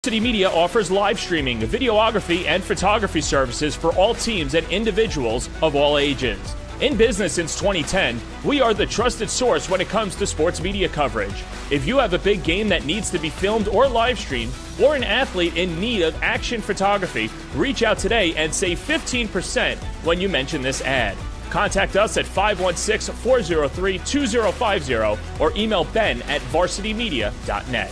Varsity Media offers live streaming, videography, and photography services for all teams and individuals of all ages. In business since 2010, we are the trusted source when it comes to sports media coverage. If you have a big game that needs to be filmed or live streamed, or an athlete in need of action photography, reach out today and save 15% when you mention this ad. Contact us at 516-403-2050 or email ben@varsitymedia.net.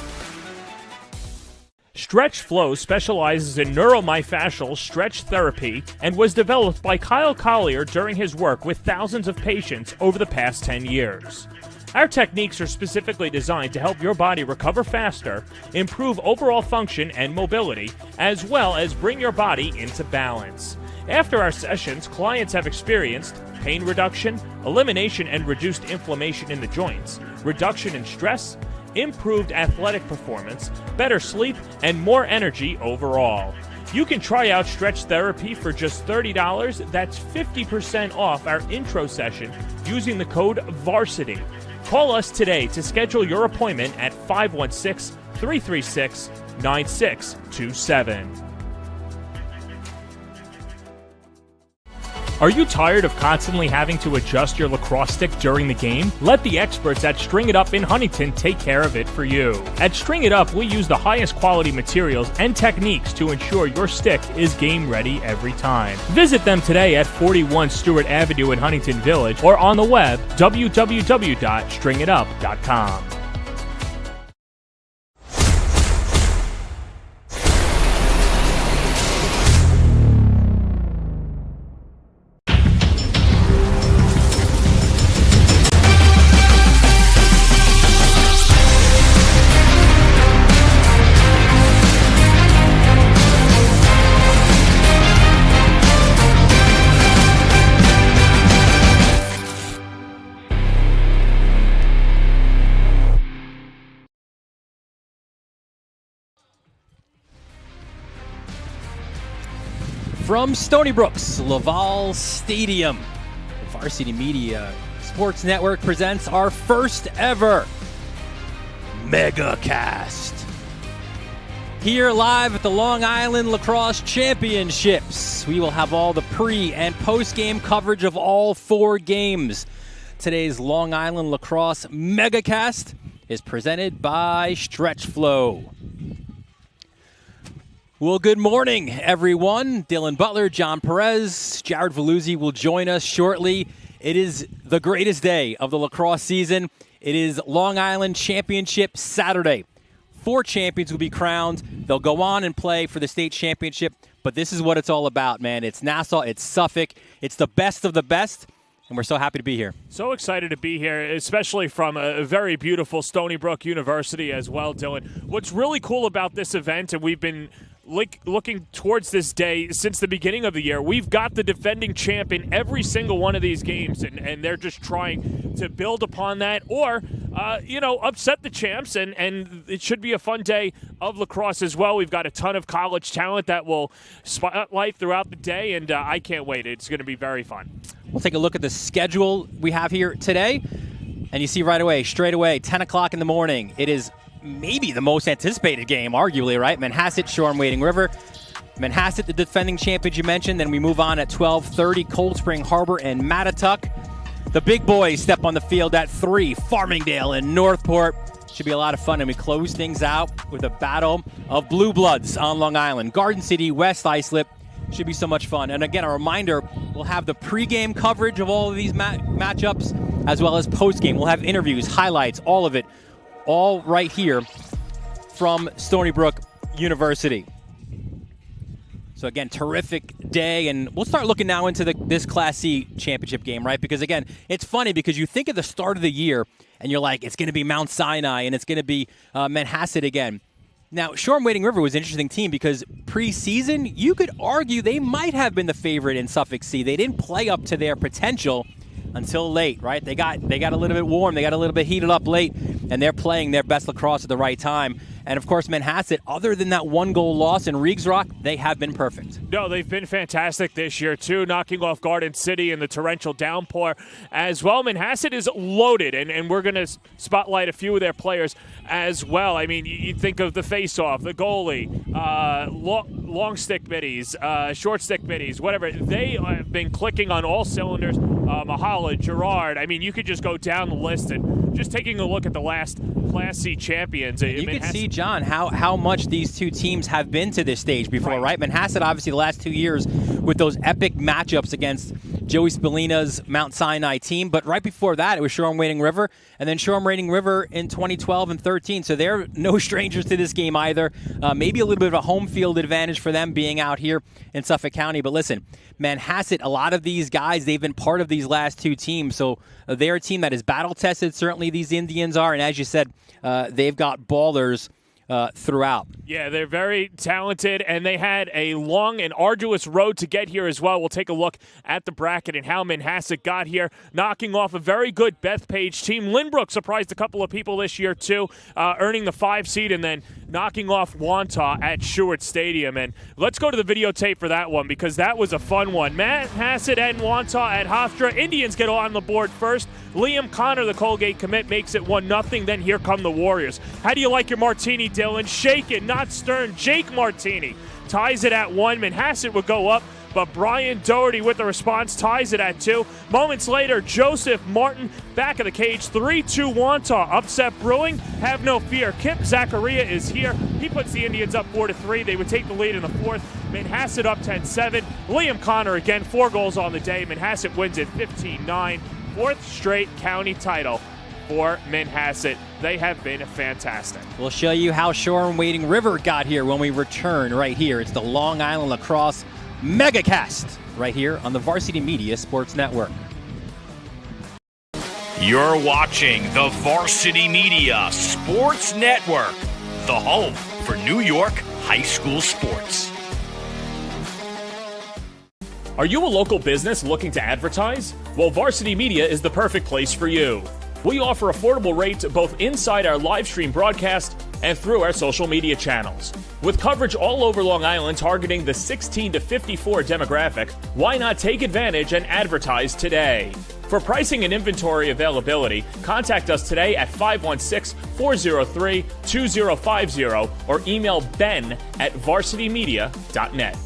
Stretch Flow specializes in neuromyofascial stretch therapy and was developed by Kyle Collier during his work with thousands of patients over the past 10 years. Our techniques are specifically designed to help your body recover faster, improve overall function and mobility, as well as bring your body into balance. After our sessions, clients have experienced pain reduction, elimination and reduced inflammation in the joints, reduction in stress, improved athletic performance, better sleep, and more energy overall. You can try out Stretch Therapy for just $30. That's 50% off our intro session using the code VARSITY. Call us today to schedule your appointment at 516-336-9627. Are you tired of constantly having to adjust your lacrosse stick during the game? Let the experts at String It Up in Huntington take care of it for you. At String It Up, we use the highest quality materials and techniques to ensure your stick is game ready every time. Visit them today at 41 Stewart Avenue in Huntington Village or on the web www.stringitup.com. From Stony Brook's Laval Stadium, the Varsity Media Sports Network presents our first ever MEGACAST. Here live at the Long Island Lacrosse Championships, we will have all the pre- and post-game coverage of all 4 games. Today's Long Island Lacrosse MEGACAST is presented by Stretch Flow. Well, good morning, everyone. Dylan Butler, John Perez, Jared Veluzzi will join us shortly. It is the greatest day of the lacrosse season. It is Long Island Championship Saturday. 4 champions will be crowned. They'll go on and play for the state championship, but this is what it's all about, man. It's Nassau, it's Suffolk, it's the best of the best, and we're so happy to be here. So excited to be here, especially from a very beautiful Stony Brook University as well, Dylan. What's really cool about this event, and we've been looking towards this day since the beginning of the year, we've got the defending champ in every single one of these games, and they're just trying to build upon that or, upset the champs, and it should be a fun day of lacrosse as well. We've got a ton of college talent that will spotlight throughout the day, and I can't wait. It's going to be very fun. We'll take a look at the schedule we have here today, and you see right away, straight away, 10 o'clock in the morning, it is maybe the most anticipated game, arguably, right? Manhasset, Shoreham-Wading River. Manhasset, the defending champions you mentioned. Then we move on at 12:30, Cold Spring Harbor and Mattatuck. The big boys step on the field at 3, Farmingdale and Northport. Should be a lot of fun. And we close things out with a battle of blue bloods on Long Island. Garden City, West Islip. Should be so much fun. And again, a reminder, we'll have the pregame coverage of all of these matchups as well as postgame. We'll have interviews, highlights, all of it. All right here from Stony Brook University. So again, terrific day, and we'll start looking now into this Class C championship game, right? Because again, it's funny because you think at the start of the year, and you're like, it's going to be Mount Sinai, and it's going to be Manhasset again. Now, Shoreham-Wading River was an interesting team because preseason, you could argue they might have been the favorite in Suffolk C. They didn't play up to their potential until late, right? They got a little bit warm. They got a little bit heated up late, and they're playing their best lacrosse at the right time. And, of course, Manhasset, other than that 1-goal loss in Reeves Rock, they have been perfect. No, they've been fantastic this year, too, knocking off Garden City in the torrential downpour as well. Manhasset is loaded, and we're going to spotlight a few of their players as well. I mean, you think of the face-off, the goalie, long stick middies, short stick middies, whatever. They have been clicking on all cylinders. Mahala, Gerard. I mean, you could just go down the list and just taking a look at the last Class C champions. You can see, John, how much these two teams have been to this stage before, right? Manhasset, obviously, the last 2 years with those epic matchups against Joey Spallina's Mount Sinai team. But right before that, it was Shoreham-Wading River, and then Shoreham-Wading River in 2012 and 13. So they're no strangers to this game either. Maybe a little bit of a home field advantage for them being out here in Suffolk County. But listen, Manhasset, a lot of these guys, they've been part of these last two teams. So they're a team that is battle-tested. Certainly these Indians are. And as you said, they've got ballers throughout. Yeah, they're very talented, and they had a long and arduous road to get here as well. We'll take a look at the bracket and how Manhasset got here, knocking off a very good Bethpage team. Lynbrook surprised a couple of people this year, too, earning the 5 seed and then knocking off Wantagh at Schuart Stadium. And let's go to the videotape for that one, because that was a fun one. Manhasset and Wantagh at Hofstra. Indians get on the board first. Liam Connor, the Colgate commit, makes it 1-0. Then here come the Warriors. How do you like your martini, Dylan? Shaken, not stern. Jake Martini ties it at 1. Manhasset would go up, but Brian Doherty with the response ties it at 2. Moments later, Joseph Martin back of the cage, 3-2 Wantagh. Upset brewing, have no fear. Kip Zachariah is here. He puts the Indians up 4-3. They would take the lead in the 4th. Manhasset up 10-7. Liam Connor again, 4 goals on the day. Manhasset wins it 15-9. 4th straight county title for Manhasset. They have been fantastic. We'll show you how Shoreham-Wading River got here when we return right here. It's the Long Island Lacrosse MEGACAST right here on the Varsity Media Sports Network. You're watching the Varsity Media Sports Network, the home for New York high school sports. Are you a local business looking to advertise? Well, Varsity Media is the perfect place for you. We offer affordable rates both inside our live stream broadcast and through our social media channels. With coverage all over Long Island targeting the 16 to 54 demographic, why not take advantage and advertise today? For pricing and inventory availability, contact us today at 516-403-2050 or email ben@varsitymedia.net.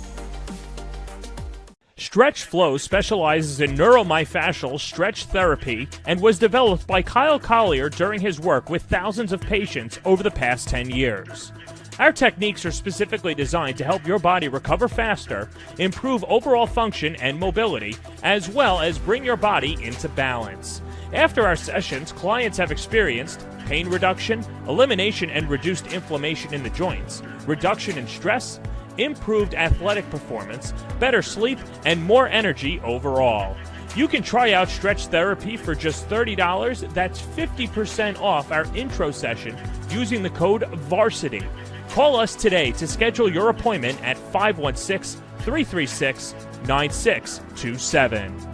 Stretch Flow specializes in neuromyofascial stretch therapy and was developed by Kyle Collier during his work with thousands of patients over the past 10 years. Our techniques are specifically designed to help your body recover faster, improve overall function and mobility, as well as bring your body into balance. After our sessions, clients have experienced pain reduction, elimination and reduced inflammation in the joints, reduction in stress, improved athletic performance, better sleep, and more energy overall. You can try out Stretch Therapy for just $30. That's 50% off our intro session using the code VARSITY. Call us today to schedule your appointment at 516-336-9627.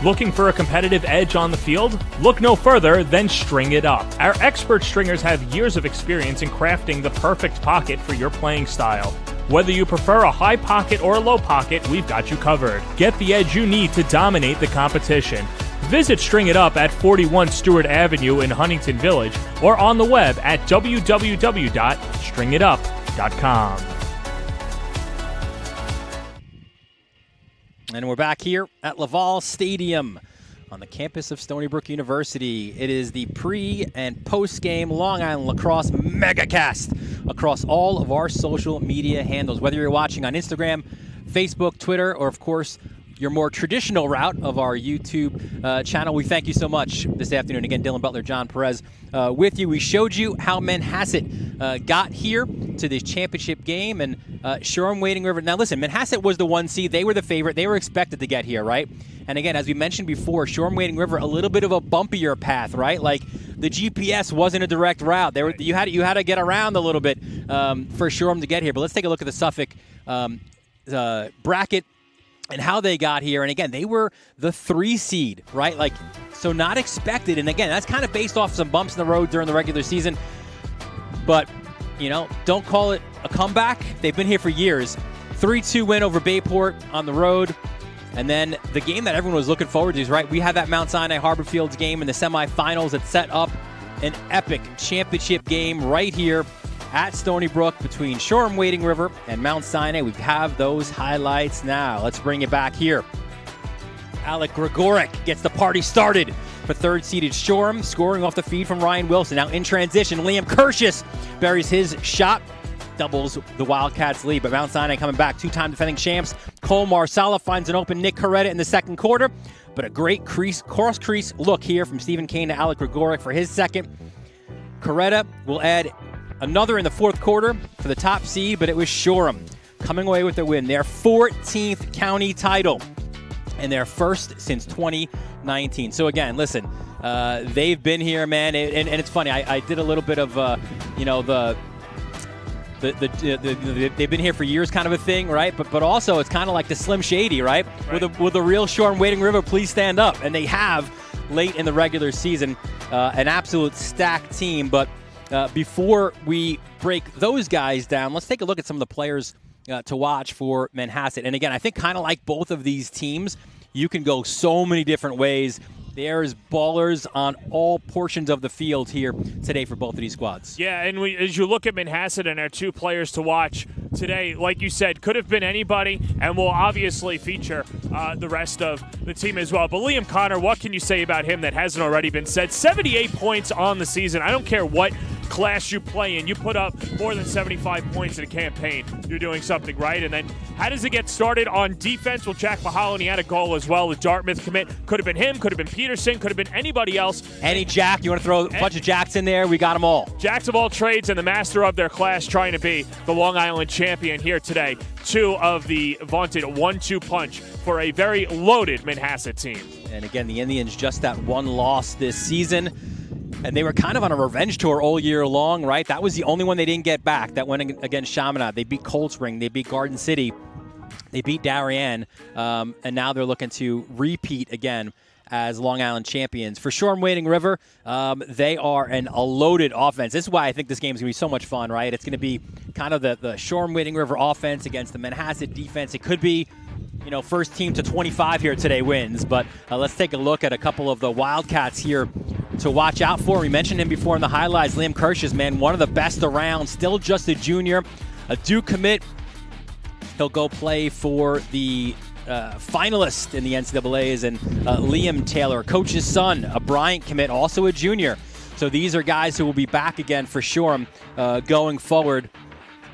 Looking for a competitive edge on the field? Look no further than String It Up. Our expert stringers have years of experience in crafting the perfect pocket for your playing style. Whether you prefer a high pocket or a low pocket, we've got you covered. Get the edge you need to dominate the competition. Visit String It Up at 41 Stewart Avenue in Huntington Village or on the web at www.stringitup.com. And we're back here at Laval Stadium on the campus of Stony Brook University. It is the pre- and post-game Long Island Lacrosse MEGACAST across all of our social media handles. Whether you're watching on Instagram, Facebook, Twitter, or, of course, your more traditional route of our YouTube channel, we thank you so much this afternoon. Again, Dylan Butler, John Perez with you. We showed you how Manhasset got here to this championship game, and Shoreham-Wading River. Now, listen, Manhasset was the 1 seed. They were the favorite. They were expected to get here, right? And again, as we mentioned before, Shoreham-Wading River, a little bit of a bumpier path, right? Like the GPS wasn't a direct route. You had to get around a little bit for Shoreham to get here. But let's take a look at the Suffolk bracket. and how they got here. And again, they were the 3 seed, right? Like, so not expected. And again, that's kind of based off some bumps in the road during the regular season. But, you know, don't call it a comeback. They've been here for years. 3-2 win over Bayport on the road. And then the game that everyone was looking forward to is, right, we had that Mount Sinai Harbor Fields game in the semifinals that set up an epic championship game right here at Stony Brook between Shoreham-Wading River and Mount Sinai. We have those highlights now. Let's bring it back here. Alec Gregoric gets the party started for third-seeded Shoreham, scoring off the feed from Ryan Wilson. Now in transition, Liam Kirschus buries his shot, doubles the Wildcats' lead. But Mount Sinai coming back, 2-time defending champs. Cole Marsala finds an open Nick Coretta in the second quarter. But a great cross-crease look here from Stephen Kane to Alec Gregoric for his second. Coretta will add another in the fourth quarter for the top seed, but it was Shoreham coming away with the win. Their 14th county title and their first since 2019. So again, listen, they've been here, man, and it's funny. I did a little bit of, they've been here for years kind of a thing, right? But also it's kind of like the Slim Shady, right? Will the real Shoreham-Wading River please stand up? And they have late in the regular season, an absolute stacked team. But before we break those guys down, let's take a look at some of the players to watch for Manhasset. And again, I think kind of like both of these teams, you can go so many different ways. There's ballers on all portions of the field here today for both of these squads. Yeah, and as you look at Manhasset and our 2 players to watch today, like you said, could have been anybody, and we'll obviously feature the rest of the team as well. But Liam Connor, what can you say about him that hasn't already been said? 78 points on the season. I don't care what class you play in. You put up more than 75 points in a campaign, you're doing something right. And then how does it get started on defense? Well, Jack Mahalani had a goal as well. The Dartmouth commit. Could have been him, could have been Peterson, could have been anybody else. Any Jack, you want to throw a bunch of Jacks in there? We got them all. Jacks of all trades and the master of their class trying to be the Long Island champion here today. 2 of the vaunted 1-2 punch for a very loaded Manhasset team. And again, the Indians just that 1 loss this season. And they were kind of on a revenge tour all year long, right? That was the only one they didn't get back. That went against Chaminade. They beat Cold Spring. They beat Garden City. They beat Darien. And now they're looking to repeat again as Long Island champions. For Shoreham-Wading River, they are a loaded offense. This is why I think this game is going to be so much fun, right? It's going to be kind of the Shoreham-Wading River offense against the Manhasset defense. It could be, you know, first team to 25 here today wins. But let's take a look at a couple of the Wildcats here to watch out for. We mentioned him before in the highlights. Liam Kirschus, man, one of the best around, still just a junior, a Duke commit. He'll go play for the finalist in the NCAAs, and Liam Taylor, coach's son, a Bryant commit, also a junior. So these are guys who will be back again for Shoreham going forward.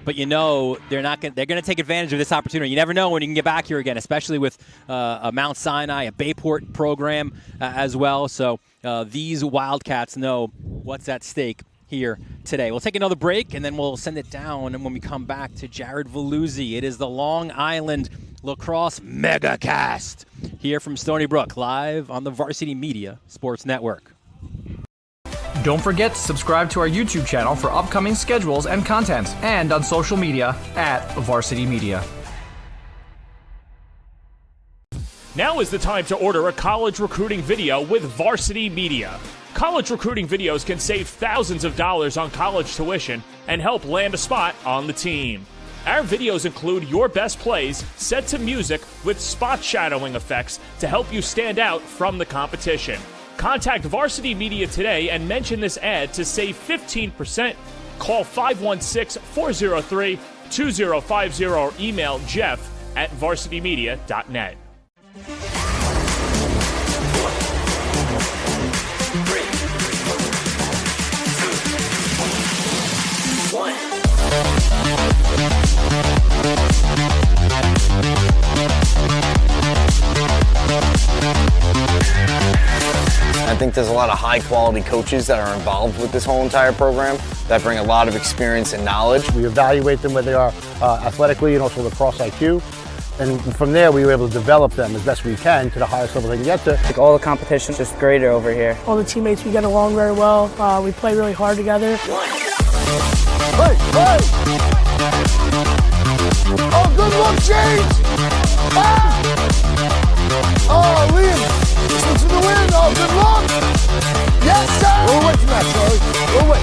But you know they're going to take advantage of this opportunity. You never know when you can get back here again, especially with a Mount Sinai, a Bayport program as well. So these Wildcats know what's at stake here today. We'll take another break, and then we'll send it down. And when we come back to Jared Veluzzi, it is the Long Island Lacrosse MEGACAST here from Stony Brook, live on the Varsity Media Sports Network. Don't forget to subscribe to our YouTube channel for upcoming schedules and content, and on social media at Varsity Media. Now is the time to order a college recruiting video with Varsity Media. College recruiting videos can save thousands of dollars on college tuition and help land a spot on the team. Our videos include your best plays set to music with spot shadowing effects to help you stand out from the competition. Contact Varsity Media today and mention this ad to save 15%. Call 516-403-2050 or email jeff@varsitymedia.net. I think there's a lot of high-quality coaches that are involved with this whole entire program that bring a lot of experience and knowledge. We evaluate them where they are athletically and also lacrosse IQ. And from there, we were able to develop them as best we can to the highest level they can get to. Like all the competition's just greater over here. All the teammates, we get along very well. We play really hard together. Hey, hey! Oh, good look, James! Ah! Oh, Liam, listen to the wind. Oh, good luck. Yes, sir. Roll away from that, Charlie. Roll away.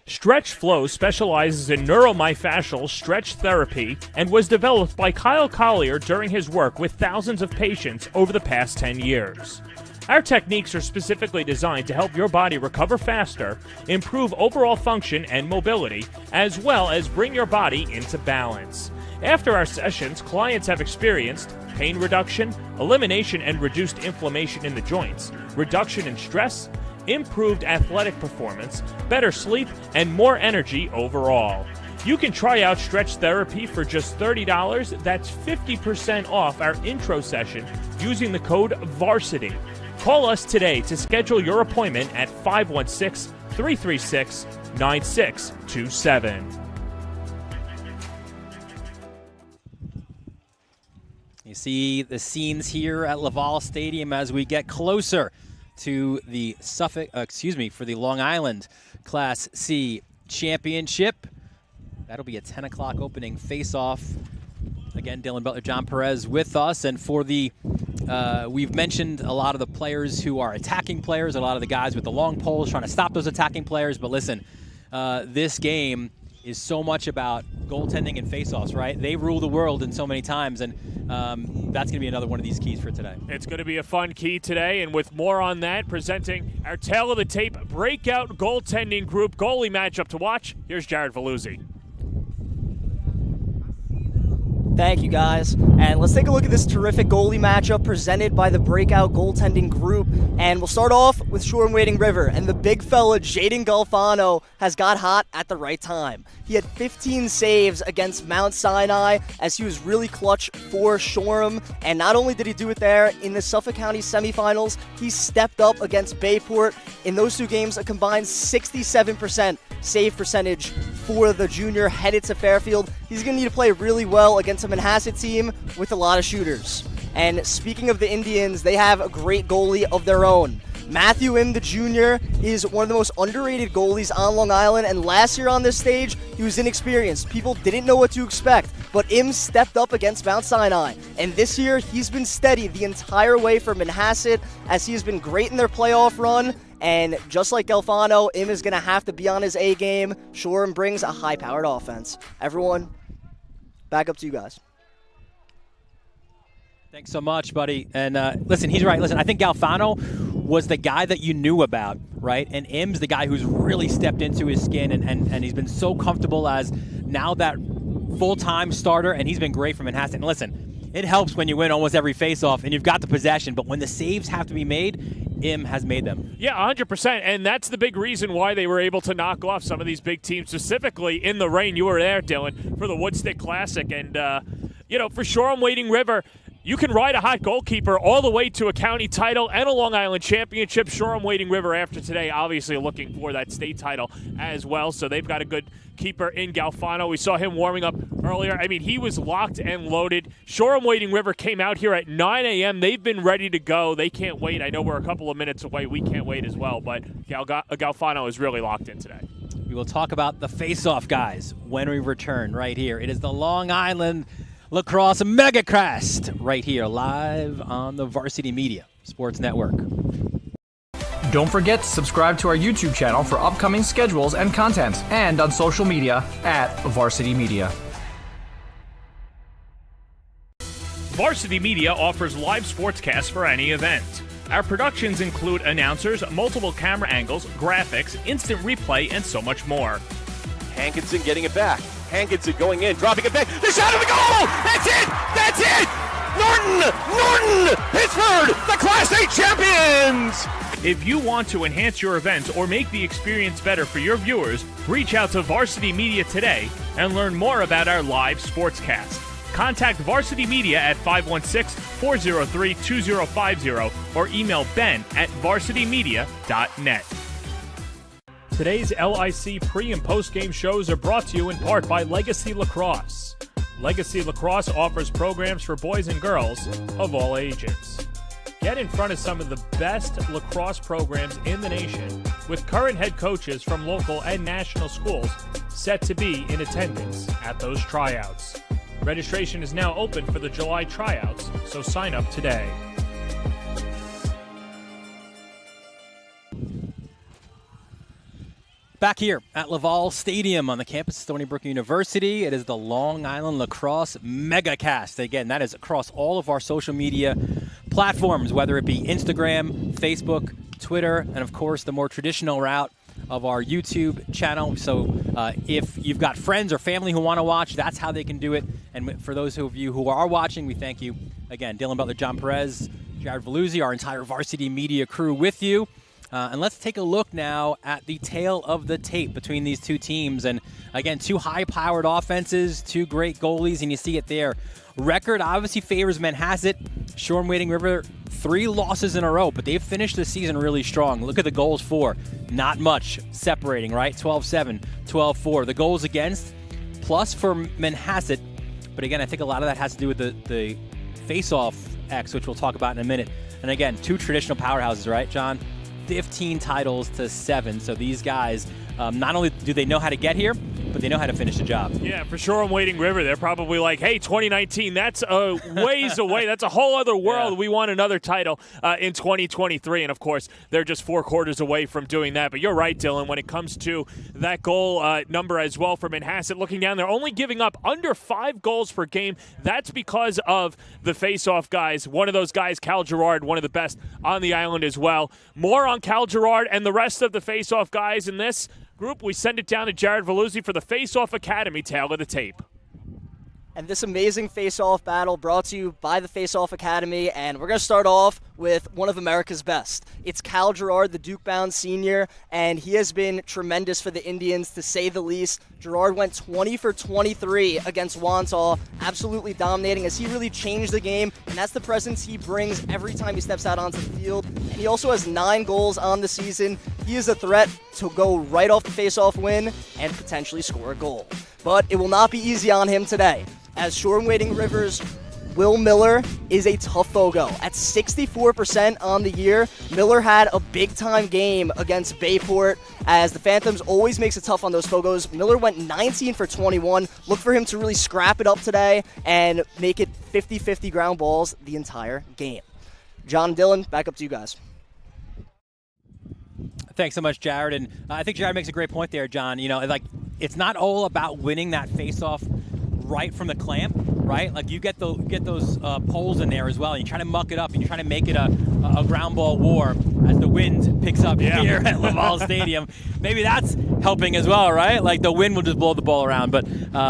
Stretch Flow specializes in neuromyofascial stretch therapy and was developed by Kyle Collier during his work with thousands of patients over the past 10 years. Our techniques are specifically designed to help your body recover faster, improve overall function and mobility, as well as bring your body into balance. After our sessions, clients have experienced pain reduction, elimination and reduced inflammation in the joints, reduction in stress, improved athletic performance, better sleep, and more energy overall. You can try out Stretch Therapy for just $30. That's 50% off our intro session using the code VARSITY. Call us today to schedule your appointment at 516-336-9627. You see the scenes here at Laval Stadium as we get closer to the for the Long Island Class C Championship. That'll be a 10 o'clock opening face-off. Again, Dylan Butler, John Perez with us. And for the, we've mentioned a lot of the players who are attacking players, a lot of the guys with the long poles trying to stop those attacking players. But listen, this game is so much about goaltending and face-offs, right? They rule the world in so many times, and that's going to be another one of these keys for today. It's going to be a fun key today, and with more on that, presenting our Tale of the Tape breakout goaltending group goalie matchup to watch, here's Jared Veluzzi. Thank you, guys. And let's take a look at this terrific goalie matchup presented by the breakout goaltending group. And we'll start off with Shoreham-Wading River. And the big fella, Jaden Galfano, has got hot at the right time. He had 15 saves against Mount Sinai as he was really clutch for Shoreham. And not only did he do it there, in the Suffolk County semifinals, he stepped up against Bayport. In those two games, a combined 67% save percentage for the junior headed to Fairfield. He's going to need to play really well against a Manhasset team with a lot of shooters. And speaking of the Indians, they have a great goalie of their own. Matthew Im, the junior, is one of the most underrated goalies on Long Island, and last year on this stage, he was inexperienced. People didn't know what to expect, but Im stepped up against Mount Sinai. And this year, he's been steady the entire way for Manhasset, as he has been great in their playoff run. And just like Galfano, Im is going to have to be on his A game. Shoreham brings a high-powered offense. Everyone, back up to you guys. Thanks so much, buddy. And listen, he's right. Listen, I think Galfano was the guy that you knew about, right? And Im's the guy who's really stepped into his skin, and he's been so comfortable as now that full-time starter, and he's been great for Manhasset. And listen, it helps when you win almost every face-off and you've got the possession, but when the saves have to be made, Im has made them. Yeah, 100%, and that's the big reason why they were able to knock off some of these big teams, specifically in the rain. You were there, Dylan, for the Woodstick Classic, and, for Shoreham-Wading River, you can ride a hot goalkeeper all the way to a county title and a Long Island championship. Shoreham-Wading River, after today, obviously looking for that state title as well. So they've got a good keeper in Galfano. We saw him warming up earlier. I mean, he was locked and loaded. Shoreham-Wading River came out here at 9 a.m. They've been ready to go. They can't wait. I know we're a couple of minutes away. We can't wait as well. But Galfano is really locked in today. We will talk about the face-off, guys, when we return right here. It is the Long Island Lacrosse MEGACAST right here live on the Varsity Media Sports Network. Don't forget to subscribe to our YouTube channel for upcoming schedules and content, and on social media at Varsity Media. Varsity Media offers live sportscasts for any event. Our productions include announcers, multiple camera angles, graphics, instant replay, and so much more. Hankinson getting it back. Hankinson going in, dropping it back. The shot of the goal! That's it! That's it! Norton! Pittsburgh, the Class A champions! If you want to enhance your events or make the experience better for your viewers, reach out to Varsity Media today and learn more about our live sportscast. Contact Varsity Media at 516-403-2050 or email ben@varsitymedia.net. Today's LIC pre- and post-game shows are brought to you in part by Legacy Lacrosse. Legacy Lacrosse offers programs for boys and girls of all ages. get in front of some of the best lacrosse programs in the nation, with current head coaches from local and national schools set to be in attendance at those tryouts. Registration is now open for the July tryouts, so sign up today. Back here at Laval Stadium on the campus of Stony Brook University, it is the Long Island Lacrosse MEGACAST. Again, that is across all of our social media platforms, whether it be Instagram, Facebook, Twitter, and of course the more traditional route of our YouTube channel. So if you've got friends or family who want to watch, that's how they can do it. And for those of you who are watching, we thank you. Again, Dylan Butler, John Perez, Jared Veluzzi, our entire varsity media crew with you. And let's take a look now at the tale of the tape between these two teams. And again, two high-powered offenses, two great goalies, and you see it there. Record obviously favors Manhasset. Shoreham-Wading River, 3 losses in a row, but they've finished the season really strong. Look at the goals for. Not much separating, right? 12-7, 12-4. The goals against, plus for Manhasset. But again, I think a lot of that has to do with the face-off X, which we'll talk about in a minute. And again, two traditional powerhouses, right, John? 15 titles to 7. So these guys, not only do they know how to get here, but they know how to finish the job. Yeah, for sure on Wading River, they're probably like, hey, 2019, that's a ways away. That's a whole other world. Yeah. We want another title in 2023. And, of course, they're just 4 quarters away from doing that. But you're right, Dylan, when it comes to that goal number as well for Manhasset. Looking down, they're only giving up under 5 goals per game. That's because of the face-off guys. One of those guys, Cal Gerard, one of the best on the island as well. More on Cal Gerard and the rest of the face-off guys in this group. We send it down to Jared Veluzzi for the Face-Off Academy tale of the tape. And this amazing face-off battle brought to you by the Face-Off Academy, and we're going to start off with one of America's best. It's Cal Gerard, the Duke-bound senior, and he has been tremendous for the Indians, to say the least. Gerard went 20 for 23 against Wantagh, absolutely dominating as he really changed the game, and that's the presence he brings every time he steps out onto the field. And he also has 9 goals on the season. He is a threat to go right off the face-off win and potentially score a goal. But it will not be easy on him today, as Shoreham-Wading River's Will Miller is a tough fogo. At 64% on the year, Miller had a big-time game against Bayport, as the Phantoms always makes it tough on those fogos. Miller went 19 for 21. Look for him to really scrap it up today and make it 50-50 ground balls the entire game. John and Dylan, back up to you guys. Thanks so much, Jared. And I think Jared makes a great point there, John. You know, like, it's not all about winning that face-off right from the clamp, right? Like, you get those poles in there as well, and you try to muck it up, and you try to make it a ground ball war as the wind picks up here at Laval Stadium. Maybe that's helping as well, right? Like, the wind will just blow the ball around. But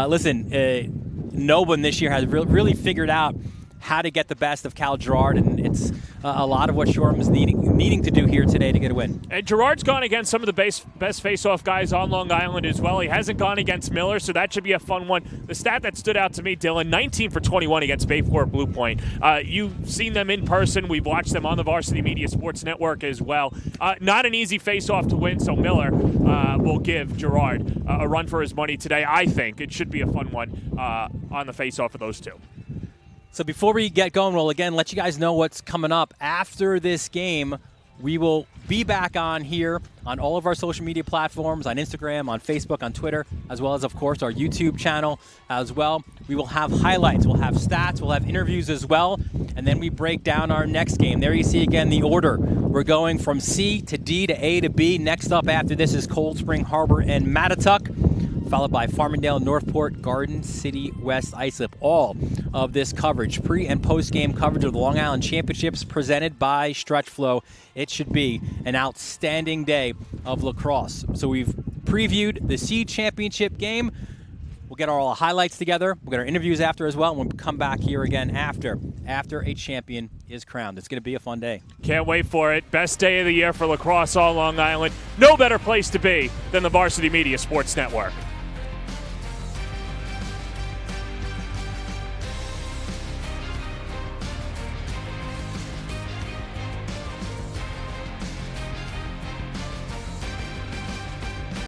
listen, no one this year has really figured out how to get the best of Cal Gerard, and it's a lot of what Shoreham is needing to do here today to get a win. And Gerard's gone against some of the best face-off guys on Long Island as well. He hasn't gone against Miller, so that should be a fun one. The stat that stood out to me, Dylan, 19 for 21 against Bayport Blue Point. You've seen them in person. We've watched them on the Varsity Media Sports Network as well. Not an easy face-off to win, so Miller will give Gerard a run for his money today. I think it should be a fun one on the face-off of those two. So before we get going, we'll again let you guys know what's coming up after this game. We will be back on here on all of our social media platforms, on Instagram, on Facebook, on Twitter, as well as, of course, our YouTube channel as well. We will have highlights, we'll have stats, we'll have interviews as well, and then we break down our next game. There you see again the order. We're going from C to D to A to B. Next up after this is Cold Spring Harbor and Mattatuck, followed by Farmingdale, Northport, Garden City, West Islip. All of this coverage, pre- and post-game coverage of the Long Island Championships presented by Stretch Flow. It should be an outstanding day of lacrosse. So we've previewed the C Championship game. We'll get all our highlights together. We'll get our interviews after as well, and we'll come back here again after a champion is crowned. It's going to be a fun day. Can't wait for it. Best day of the year for lacrosse on Long Island. No better place to be than the Varsity Media Sports Network.